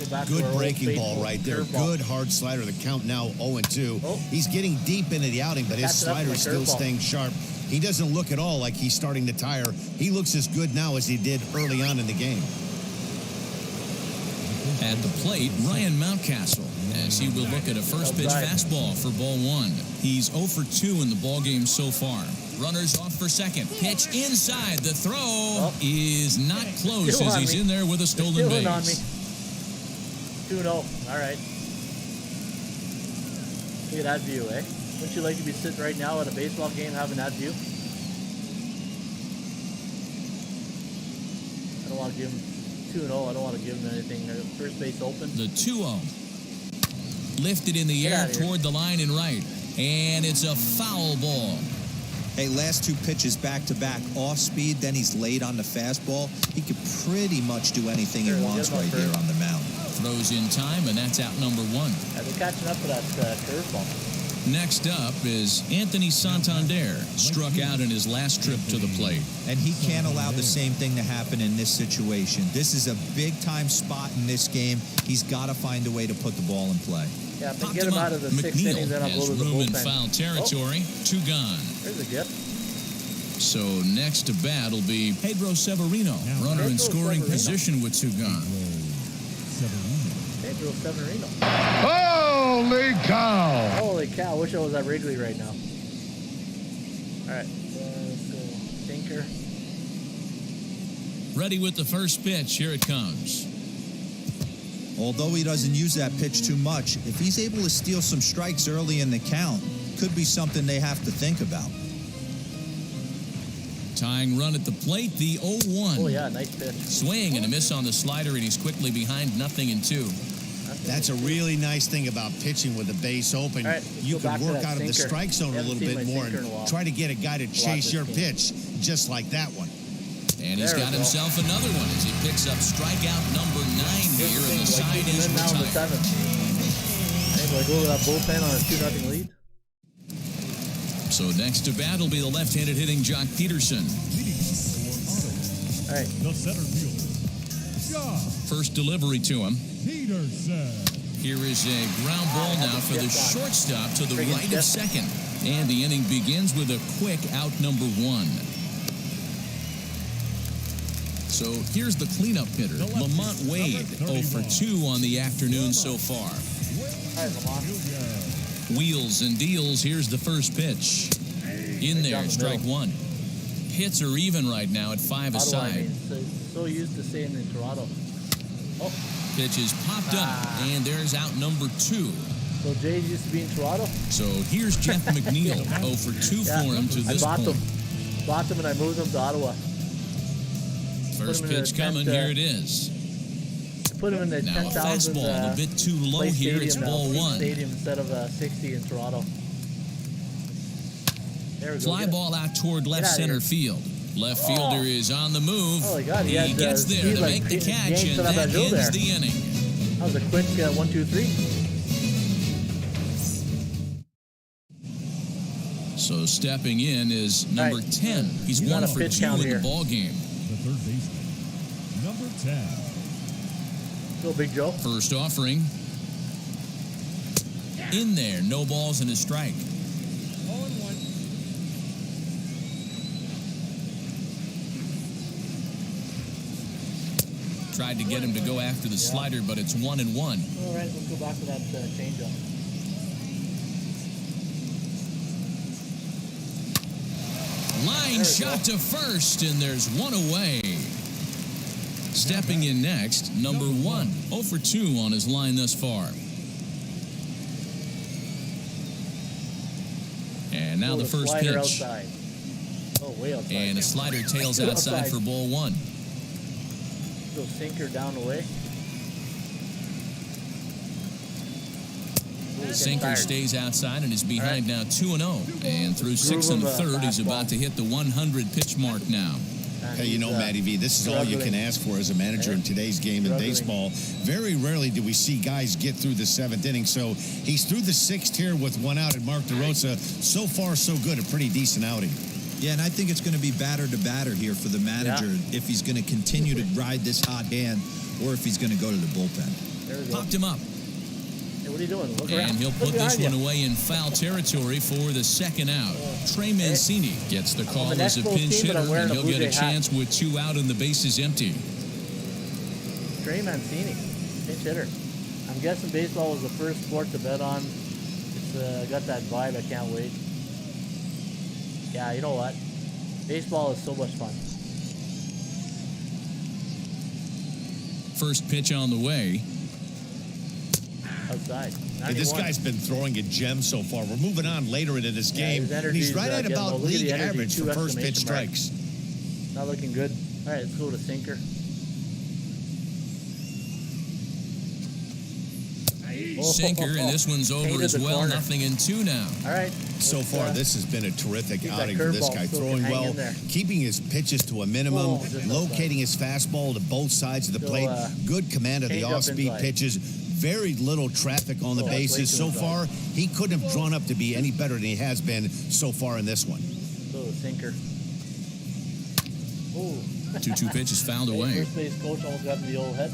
S6: Go back to
S5: Good
S6: our old
S5: breaking ball
S6: faithful
S5: right there.
S6: curveball.
S5: Good hard slider. The count now 0-2.
S6: Oh.
S5: He's getting deep into the outing, but his
S6: Catch it up
S5: slider
S6: with
S5: is
S6: a
S5: still
S6: curveball.
S5: staying sharp. He doesn't look at all like he's starting to tire. He looks as good now as he did early on in the game.
S1: At the plate, Ryan Mountcastle, as he will look at a first pitch
S6: Outside.
S1: fastball for ball 1. He's 0 for 2 in the ball game so far. Runners off for second. Pitch inside. The throw is not close
S6: Still
S1: as
S6: on
S1: he's
S6: me.
S1: in there with a
S6: They're
S1: stolen
S6: still
S1: base.
S6: in on me. 2-0. All right. Look at that view, eh? Wouldn't you like to be sitting right now at a baseball game having that view? I don't want to give him 2-0. I don't want to give him anything. First base open.
S1: The 2-0. Lifted in the
S6: Get
S1: air
S6: out of here.
S1: toward the line and right. And it's a foul ball.
S3: Hey, last 2 pitches back-to-back, off speed, then he's late on the fastball. He could pretty much do anything he
S6: Sure,
S3: wants
S6: get him
S3: right
S6: up
S3: there
S6: first.
S3: on the mound.
S1: Throws in time, and that's out number 1.
S6: Yeah, they're catching up to that curveball.
S1: Next up is Anthony Santander, struck out in his last trip to the plate.
S3: And he can't allow the same thing to happen in this situation. This is a big-time spot in this game. He's got to find a way to put the ball in play.
S6: Yeah, if they
S1: Popped
S6: get
S1: him
S6: him
S1: up.
S6: out of the 6th inning,
S1: McNeil
S6: then I'll go
S1: has
S6: to the
S1: room in
S6: bullpen.
S1: foul territory. 2 gone.
S6: There's a gift.
S1: So next to bat will be Pedro Severino, runner in
S6: Pedro
S1: scoring
S6: Severino.
S1: position with 2 gone.
S6: Pedro Severino.
S2: Holy cow!
S6: Holy cow, I wish I was at Wrigley right now. Alright, let's go. Tinker.
S1: Ready with the first pitch. Here it comes.
S3: Although he doesn't use that pitch too much, if he's able to steal some strikes early in the count, could be something they have to think about.
S1: Tying run at the plate, the 0-1.
S6: Oh yeah, nice pitch.
S1: Swing and a miss on the slider, and he's quickly behind 0-2.
S5: That's a really nice thing about pitching with the base open.
S6: All right, let's
S5: You
S6: go back
S5: can
S6: to
S5: work
S6: that
S5: out of the
S6: sinker.
S5: strike zone a
S6: Haven't
S5: little
S6: seen
S5: bit
S6: my
S5: more
S6: sinker in a
S5: and
S6: while.
S5: try to get a guy to chase
S6: this
S5: your
S6: game.
S5: pitch just like that one.
S1: And he's
S6: There we
S1: got
S6: go.
S1: himself another one as he picks up strikeout number 9 here, and the side is
S6: now in the
S1: retired.
S6: 7th. Hey, do I go to that bullpen on a 2-0 lead?
S1: So next to bat will be the left-handed hitting Jock Peterson.
S6: Alright,
S2: The center fielder, Jock
S1: First delivery to him.
S2: Peterson.
S1: Here is a ground ball now for the shortstop to the
S6: Friggin'
S1: right of
S6: shift.
S1: second. And the inning begins with a quick out number 1. So here's the cleanup hitter, Lamont Wade, 0 for 2 on the afternoon so far.
S6: alright, Lamont.
S1: Wheels and deals, here's the first pitch. In there,
S6: down the
S1: strike
S6: middle.
S1: 1. Hits are even right now at 5
S6: How do I
S1: aside.
S6: mean? So used to staying in Toronto. Oh,
S1: Pitch is popped up, and there's out number 2.
S6: so Jay used to be in Toronto?
S1: So here's Jeff McNeil, 0 for 2
S6: Yeah,
S1: for him to
S6: I
S1: this
S6: bought
S1: point.
S6: them. Bought them and I moved them to Ottawa.
S1: First
S6: Put him in
S1: pitch
S6: a
S1: coming,
S6: tent,
S1: here it is.
S6: I put them in the
S1: Now a
S6: 10,000
S1: fastball, a bit too low
S6: place
S1: here. It's
S6: stadium now,
S1: ball 1.
S6: Stadium instead of 60 in Toronto. There we go.
S1: Fly
S6: Get it.
S1: ball out toward left
S6: outta
S1: center
S6: here.
S1: field. Left fielder is on the move.
S6: Oh my God, he had,
S1: gets there
S6: speed
S1: to
S6: like
S1: make the catch,
S6: James
S1: and that
S6: Sarabajou
S1: ends
S6: there.
S1: the inning.
S6: That was a quick 1, 2, 3.
S1: So stepping in is number
S6: Right.
S1: 10. He's
S6: You got
S1: 1
S6: a
S1: for
S6: pitch
S1: 2
S6: count
S1: in
S6: here.
S1: the ball game.
S2: The third baseman, number 10.
S6: Go Big Joe.
S1: First offering. In there, no balls and a strike.
S2: 0-1.
S1: Tried to get him to go after the slider, but it's 1-1.
S6: All right, let's go back to that changeup.
S1: Line
S6: we
S1: shot to first, and there's 1 away. Stepping in next, number 1. 0 for 2 on his line thus far. And now the first
S6: slider
S1: pitch.
S6: outside. Oh, way outside.
S1: And a slider tails outside for ball one.
S6: Little sinker down the way.
S1: Sinker stays outside and is behind now 2-0. And through 6 1/3, he's about to hit the 100 pitch mark now.
S5: Hey, you know, Matty V, this is all you can ask for as a manager in today's game in baseball. Very rarely do we see guys get through the 7th inning. So he's through the 6th here with 1 out, and Mark DeRosa, so far so good, a pretty decent outing.
S3: Yeah, and I think it's going to be batter to batter here for the manager if he's going to continue to ride this hot hand or if he's going to go to the bullpen.
S6: There we go.
S1: Popped him up.
S6: Hey, what are you doing? Look around.
S1: And he'll put this one away in foul territory for the second out. Trey Mancini gets the call as a pinch hitter, and he'll get a chance with 2 out and the bases empty.
S6: Trey Mancini, pinch hitter. I'm guessing baseball was the first sport to bet on. It's got that vibe. I can't wait. Yeah, you know what? Baseball is so much fun.
S1: First pitch on the way.
S6: Outside.
S5: Hey, this guy's been throwing a gem so far. We're moving on later into this game.
S6: His
S5: He's right at about
S6: look at
S5: league
S6: the energy,
S5: average for
S6: 2
S5: first pitch
S6: exclamation
S5: strikes.
S6: marks. Not looking good. All right, let's go to sinker.
S1: Sinker, and this one's over as well.
S6: Corner.
S1: 0-2 now.
S6: All right.
S5: So far, this has been a terrific outing for this guy.
S6: so
S5: Throwing
S6: hang
S5: well,
S6: in there.
S5: keeping his pitches to a minimum,
S6: just
S5: locating his fastball to both sides of the plate. Good command of the
S6: change up
S5: off-speed
S6: inside.
S5: pitches. Very little traffic on the
S6: that's way
S5: bases.
S6: too
S5: So
S6: inside.
S5: far, he couldn't have drawn up to be any better than he has been so far in this one.
S6: So the sinker. Ooh.
S1: 2-2 pitch is fouled away.
S6: First base coach almost got in the old head.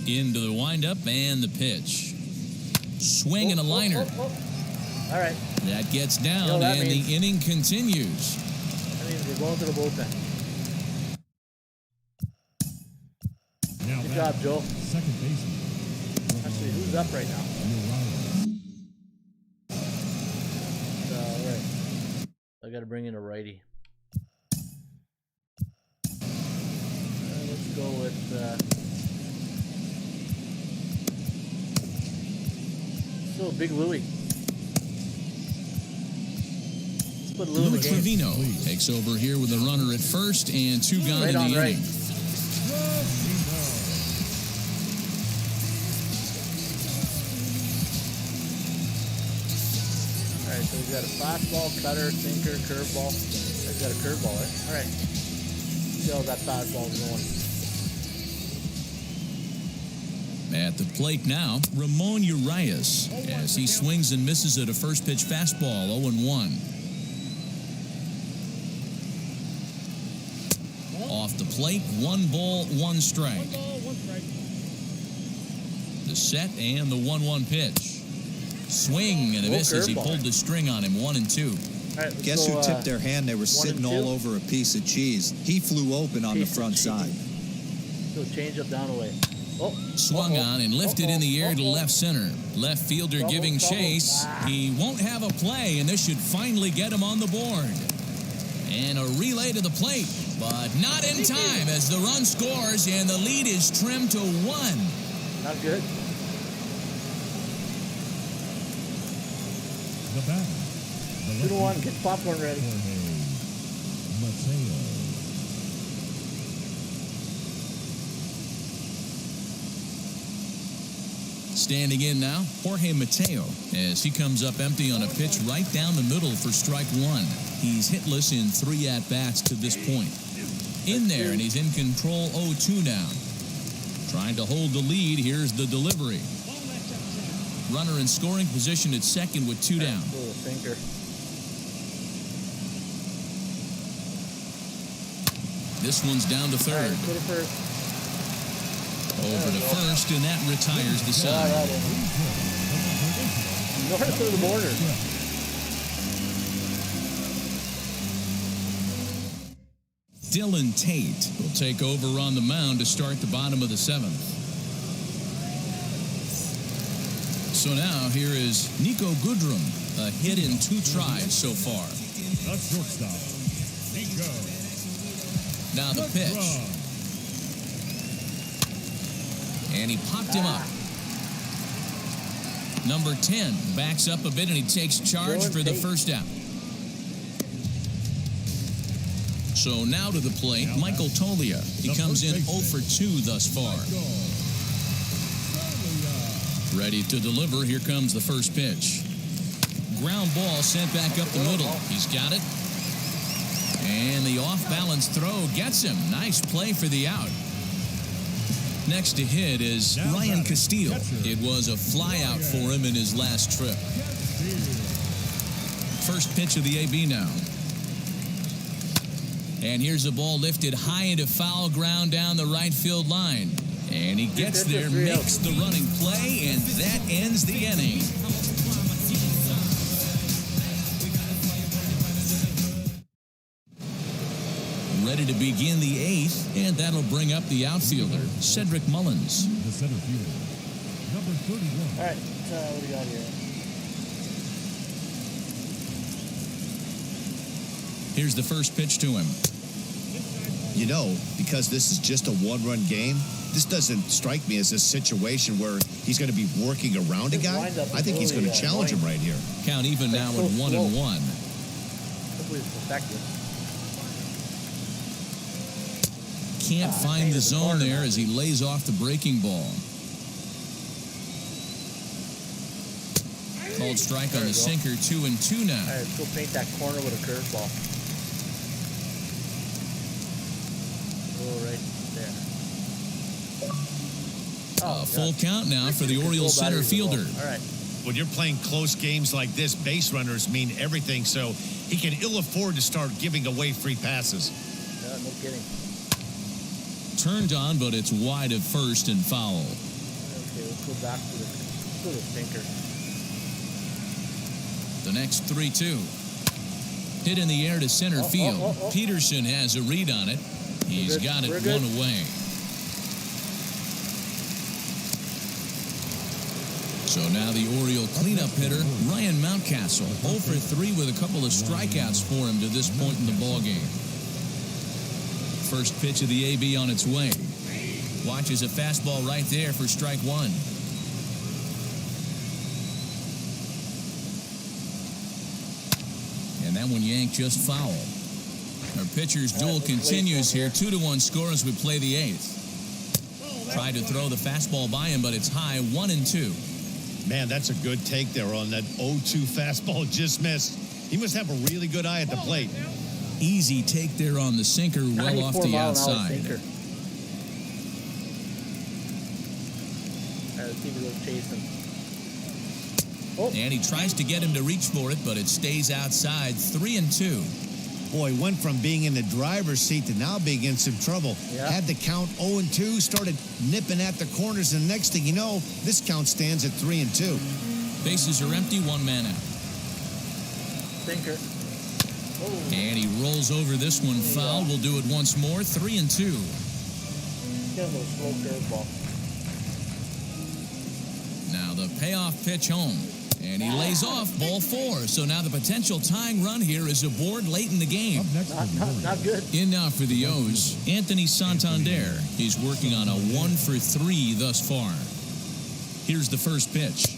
S1: Into the windup and the pitch. Swing and a liner.
S6: All right.
S1: That gets down,
S6: You know, that
S1: and
S6: means-
S1: the inning continues.
S6: That means we're going to the bullpen.
S2: Now
S6: Good
S2: back,
S6: job, Joe.
S2: second baseman.
S6: Actually, who's up right now? All right. I got to bring in a righty. Let's go with. So Big Louie. Let's put Louie in
S1: Louis
S6: the game.
S1: Trevino takes over here with a runner at first and 2 gone
S6: Right
S1: in
S6: on
S1: the
S6: right.
S1: inning.
S6: All right, so we've got a fastball, cutter, sinker, curveball. We've got a curveball, right? All right. See how that fastball's going.
S1: At the plate now, Ramon Urias, as he swings and misses at a first pitch fastball, 0-1. Off the plate, 1 ball, 1 strike. The set and the 1-1 pitch. Swing and a miss as he pulled the string on him, 1-2.
S6: All right, let's
S3: Guess
S6: go,
S3: who tipped their hand? They were sitting
S6: and 2.
S3: all over a piece of cheese. He flew open on the
S6: Piece of
S3: front
S6: cheese.
S3: side.
S6: So change up down the way. Oh,
S1: Swung on and lifted in the air to left center. Left fielder
S6: Trouble,
S1: giving
S6: trouble.
S1: chase. He won't have a play, and this should finally get him on the board. And a relay to the plate, but not in time as the run scores and the lead is trimmed to 1.
S6: Not good.
S2: The batter.
S6: 2-1. Get the popcorn ready.
S2: Jorge Mateo.
S1: Standing in now, Jorge Mateo, as he comes up empty on a pitch right down the middle for strike 1. He's hitless in 3 at-bats to this point. In there, and he's in control, 0-2 now. Trying to hold the lead, here's the delivery. Runner in scoring position at second with 2 down.
S6: Little sinker.
S1: This one's down to
S6: All
S1: third.
S6: right, put it first.
S1: Over to first, and that retires the side.
S6: All right. North of the border.
S1: Dylan Tate will take over on the mound to start the bottom of the 7th. So now here is Nico Goodrum, a hit in 2 tries so far.
S2: The shortstop, Nico.
S1: Now the pitch.
S2: Goodrum.
S1: And he popped him up. Number 10 backs up a bit, and he takes charge for the first out. So now to the plate, Michael Tolia. He comes in 0 for 2 thus far. Ready to deliver. Here comes the first pitch. Ground ball sent back up the middle. He's got it. And the off-balance throw gets him. Nice play for the out. Next to hit is Ryan Castillo. It was a fly-out for him in his last trip. First pitch of the AB now. And here's a ball lifted high into foul ground down the right field line. And he gets there, makes the running play, and that ends the inning. Ready to begin the 8th, and that'll bring up the outfielder, Cedric Mullins.
S2: The center fielder, number 31.
S6: All right, what do we got here?
S1: Here's the first pitch to him.
S5: You know, because this is just a one-run game, this doesn't strike me as a situation where he's going to be working around a guy. I think he's going to challenge him right here.
S1: Count even now at 1-1.
S6: Hopefully it's effective.
S1: Can't find the zone there as he lays off the breaking ball. Called strike on the sinker, 2-2 now.
S6: All right, let's go paint that corner with a curveball. Oh, right there.
S1: A full count now for the Orioles center fielder.
S6: All right.
S4: When you're playing close games like this, base runners mean everything, so he can ill afford to start giving away free passes.
S6: Yeah, no kidding.
S1: Turned on, but it's wide at first and foul.
S6: Okay, let's go back to the sinker.
S1: The next 3-2. Hit in the air to center field. Peterson has a read on it. He's got it one away. So now the Oriole cleanup hitter, Ryan Mountcastle, 0 for 3 with a couple of strikeouts for him to this point in the ballgame. First pitch of the AB on its way. Watches a fastball right there for strike 1. And that one yanked just foul. Our pitcher's duel continues here. 2-1 score as we play the 8th. Tried to throw the fastball by him, but it's high, 1-2.
S5: Man, that's a good take there on that 0-2 fastball just missed. He must have a really good eye at the plate.
S1: Easy take there on the sinker, well off the outside.
S6: Sinker. All right, let's see if we go chase him. Oh.
S1: And he tries to get him to reach for it, but it stays outside, 3-2.
S5: Boy, went from being in the driver's seat to now being in some trouble.
S6: Yeah.
S5: Had the count 0-2, started nipping at the corners, and the next thing you know, this count stands at 3-2.
S1: Bases are empty, 1 man out.
S6: Sinker. Oh.
S1: And he rolls over this one foul. We'll do it once more, 3-2.
S6: Get a little slow curveball.
S1: Now the payoff pitch home. And he lays off, ball 4. So now the potential tying run here is aboard late in the game.
S2: Up next for the Orioles.
S6: Not good.
S1: In now for the O's, Anthony Santander. He's working on a 1 for 3 thus far. Here's the first pitch.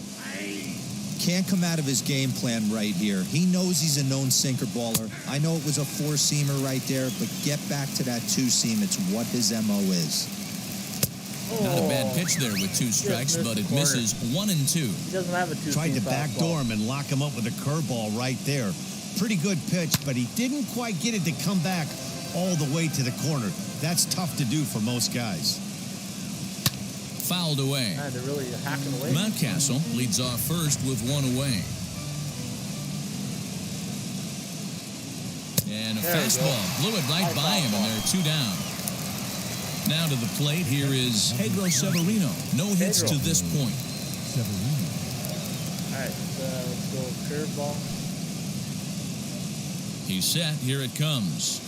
S3: Can't come out of his game plan right here. He knows he's a known sinker baller. I know it was a 4-seamer right there, but get back to that 2-seam. It's what his MO is.
S1: Not a bad pitch there with 2 strikes, but it misses 1-2.
S6: He doesn't have a 2-seam
S5: Tried to
S6: fastball.
S5: backdoor him and lock him up with a curveball right there. Pretty good pitch, but he didn't quite get it to come back all the way to the corner. That's tough to do for most guys.
S1: Fouled away.
S6: Man, they're really hacking away.
S1: Mountcastle leads off first with 1 away. And a fastball blew it right by him, and they're 2 down. Now to the plate, here is Pedro Severino. No hits to this point.
S2: Severino.
S6: All right, let's go curveball.
S1: He's set. Here it comes.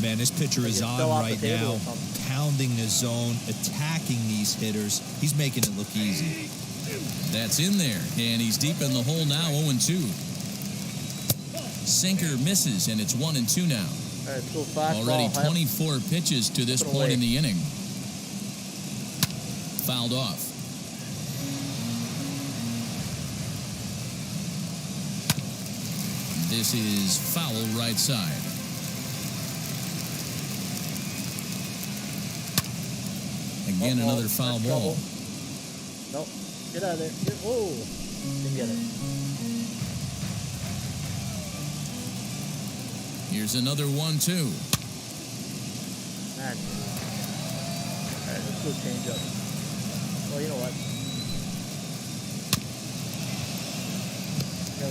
S3: Man, this pitcher is
S6: Like it
S3: on
S6: fell off
S3: right
S6: the table
S3: now,
S6: or something.
S3: pounding the zone, attacking these hitters. He's making it look easy.
S1: That's in there, and he's deep in the hole now, 0-2. Sinker misses, and it's 1-2 now.
S6: All right, let's go fastball.
S1: Already 24 pitches to this
S6: Put
S1: point
S6: away.
S1: in the inning. Fouled off. This is foul right side. Again, another foul ball.
S6: Nope. Get out of there. Oh, didn't get it.
S1: Here's another 1-2.
S6: Man. All right, let's go change up. Well, you know what?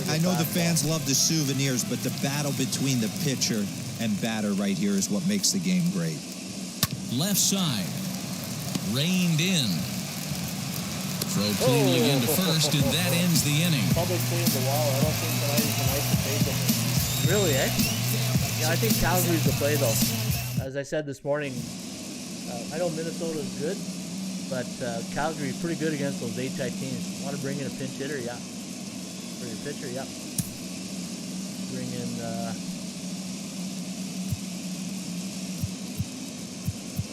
S3: I know the fans love the souvenirs, but the battle between the pitcher and batter right here is what makes the game great.
S1: Left side. Reined in. Throw cleanly into first, and that ends the inning.
S6: Public cleans the wall. I don't think tonight is the night to take them. Really, eh? Yeah, I think Calgary's the play, though. As I said this morning, I know Minnesota's good, but Calgary's pretty good against those A-type teams. Want to bring in a pinch hitter? Yeah. Bring a pitcher? Yeah. Bring in... All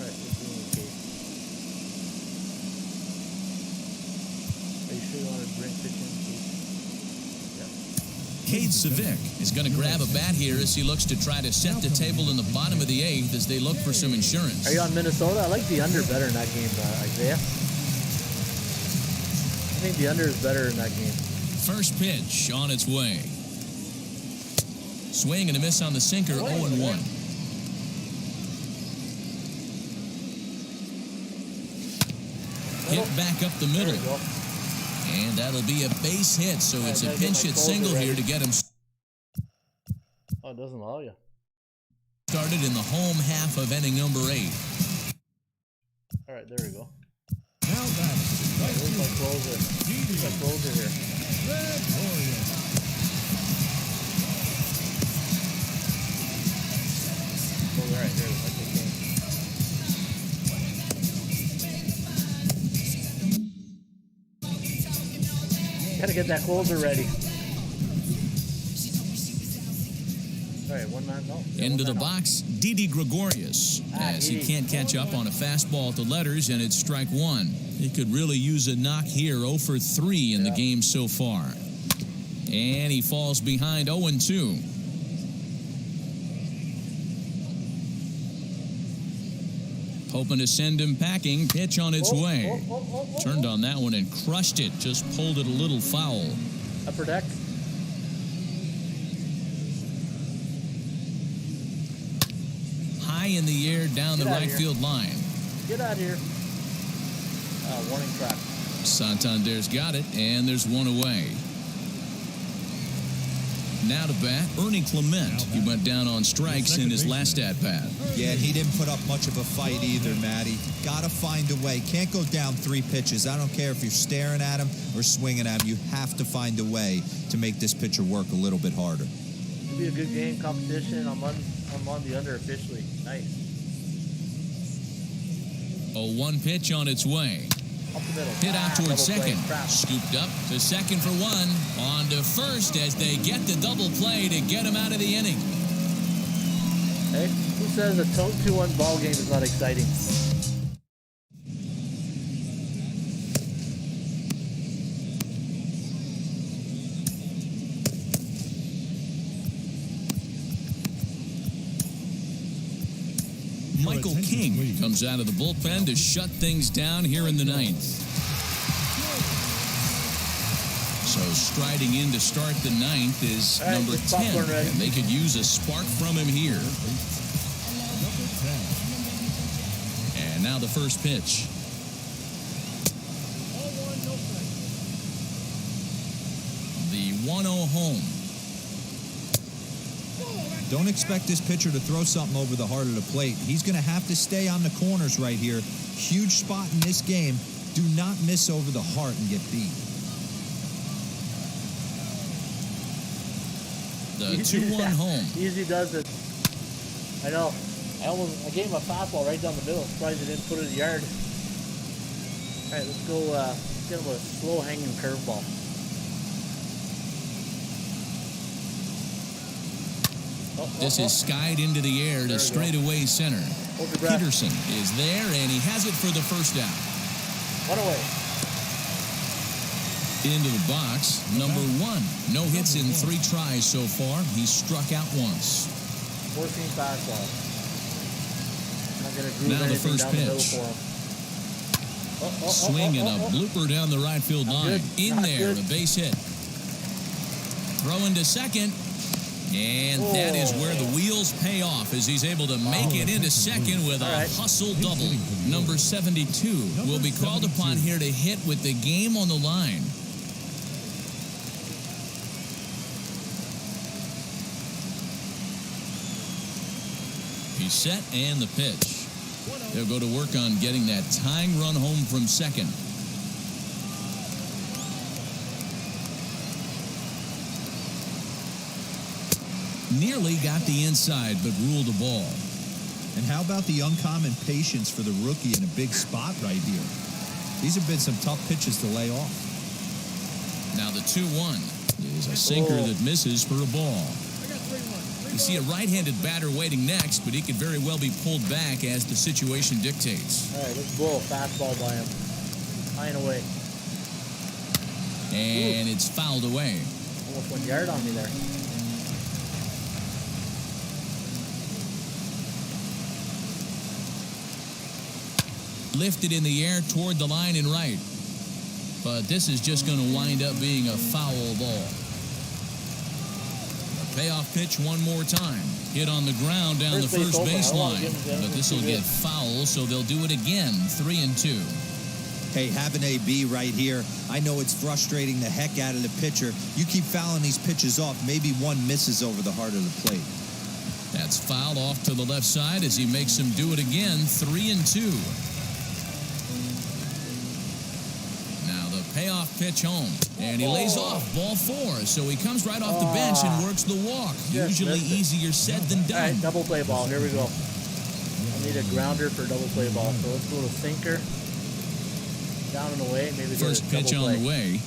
S6: right, let's bring in Cade. Are you sure you want to bring pitch in, Cade? Yeah.
S1: Cade Severino is going to grab a bat here as he looks to try to set the table in the bottom of the eighth as they look for some insurance.
S6: Are you on Minnesota? I like the under better in that game, Isaiah. I think the under is better in that game.
S1: First pitch on its way. Swing and a miss on the sinker, 0-1. Hit back up the middle. And that'll be a base hit, so it's a pinch hit single here to get him
S6: Oh, it doesn't allow you.
S1: started in the home half of inning number 8.
S6: All right, there we go.
S2: Now that's
S6: Where's my closer? Where's my closer here?
S2: Red Orioles.
S6: Oh, all right, there. That's the game. Gotta get that closer ready. All right, one man. No.
S1: Into the box, Didi Gregorius, as he can't catch up on a fastball at the letters, and it's strike one. He could really use a knock here, 0 for 3 in the game so far. And he falls behind 0-2. Hoping to send him packing. Pitch on its way. Turned on that one and crushed it. Just pulled it a little foul.
S6: Upper deck.
S1: High in the air down the right field line.
S6: Get out of here. Warning track.
S1: Santander's got it, and there's one away. Now to bat, Ernie Clemente. He went down on strikes in his last at-bat.
S3: Yeah, and he didn't put up much of a fight either, Matty. Got to find a way. Can't go down 3 pitches. I don't care if you're staring at him or swinging at him. You have to find a way to make this pitcher work a little bit harder.
S6: It'll be a good game, competition. I'm on the under officially. Nice.
S1: A 1 pitch on its way.
S6: Up the middle.
S1: Hit out towards second.
S6: Crap.
S1: Scooped up to second for 1. On to first as they get the double play to get him out of the inning.
S6: Hey, who says a 2-1 ball game is not exciting?
S1: Michael King comes out of the bullpen to shut things down here in the 9th. So striding in to start the 9th is
S6: right,
S1: number 10, and they could use a spark from him here. And now the first pitch. The 1-0 home.
S3: Don't expect this pitcher to throw something over the heart of the plate. He's going to have to stay on the corners right here. Huge spot in this game. Do not miss over the heart and get beat.
S1: The 2-1 home.
S6: Easy does it. I know. I gave him a fastball right down the middle. Surprised he didn't put it in the yard. All right, let's go get him a slow hanging curveball.
S1: This is skied into the air to straightaway center. Peterson is there, and he has it for the first down.
S6: One away.
S1: Into the box, number 1. No hits in 3 tries so far. He's struck out once.
S6: 14 fastball. Not going to groove
S1: Now the
S6: anything
S1: first
S6: down the middle
S1: pitch.
S6: for him.
S1: Swing and a blooper down the right field line. In
S6: Not
S1: there,
S6: good.
S1: a base hit. Throwing to second. And that is where the wheels pay off as he's able to make it into second with a hustle double. Number 72 will be called upon here to hit with the game on the line. He's set and the pitch. They'll go to work on getting that tying run home from second. Nearly got the inside, but ruled a ball.
S3: And how about the uncommon patience for the rookie in a big spot right here? These have been some tough pitches to lay off.
S1: Now the 2-1 is a sinker that misses for a ball. You see a right-handed batter waiting next, but he could very well be pulled back as the situation dictates.
S6: All right, let's blow a fastball by him. High and away.
S1: And it's fouled away.
S6: Almost 1 yard on me there.
S1: Lifted in the air toward the line and right. But this is just going to wind up being a foul ball. A payoff pitch one more time. Hit on the ground down the first baseline. But this will get foul, so they'll do it again. 3-2.
S3: Hey, have an AB right here. I know it's frustrating the heck out of the pitcher. You keep fouling these pitches off. Maybe one misses over the heart of the plate.
S1: That's fouled off to the left side as he makes him do it again. 3-2. Payoff pitch home, and he lays off ball 4, so he comes right off the bench and works the walk. Usually easier said than done.
S6: All right, double play ball. Here we go. I need a grounder for double play ball, so let's go to sinker. Down and away. Maybe
S1: first pitch on the way.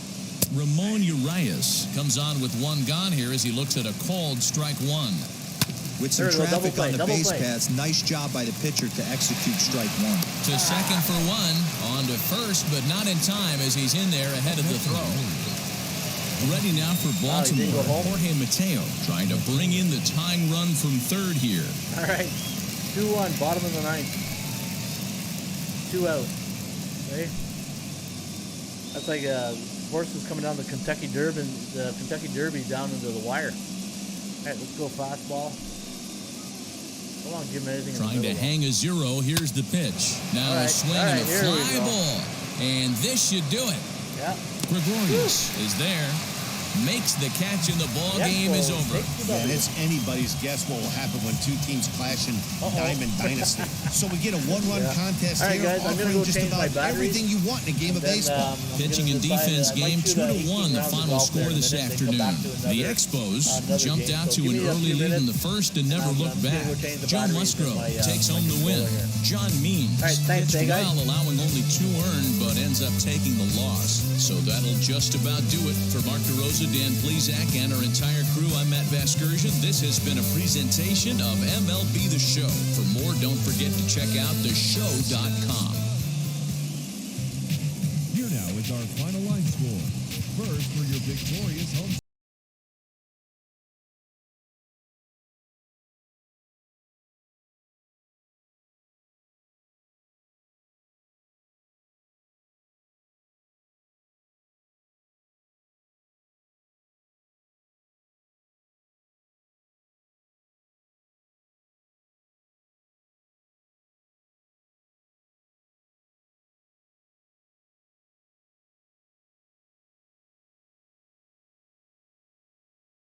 S1: Ramon Urias comes on with 1 gone here as he looks at a called strike 1.
S3: With some traffic on the base paths, nice job by the pitcher to execute strike 1.
S1: To second for 1, on to first, but not in time as he's in there ahead of the throw. Ready now for Baltimore. Jorge Mateo trying to bring in the tying run from third here.
S6: All right, 2-1, bottom of the 9th. 2 out. Okay. That's like horses coming down the Kentucky Derby down into the wire. All right, let's go fastball. Hold on, give him anything.
S1: Trying to hang a 0. Here's the pitch. Now a swing and a fly ball. And this should do it.
S6: Yeah.
S1: Gregorius is there. Makes the catch, and the ball game is over.
S5: And it's anybody's guess what will happen when 2 teams clash in Diamond Dynasty. So we get a 1-run contest
S6: here,
S5: guys,
S6: offering
S5: just about everything you want in a game of baseball.
S1: Pitching and defense game 2-1, the final score this afternoon. The Expos jumped out to an early lead in the first and never looked back. Joe Musgrove takes home the win. John Means pitched well, allowing only 2 earned, but ends up taking the loss. So that'll just about do it for Mark DeRosa, Dan Plezak, and our entire crew. I'm Matt Vasgersian. This has been a presentation of MLB The Show. For more, don't forget to check out theshow.com.
S2: Here now is our final line score. First for your victorious home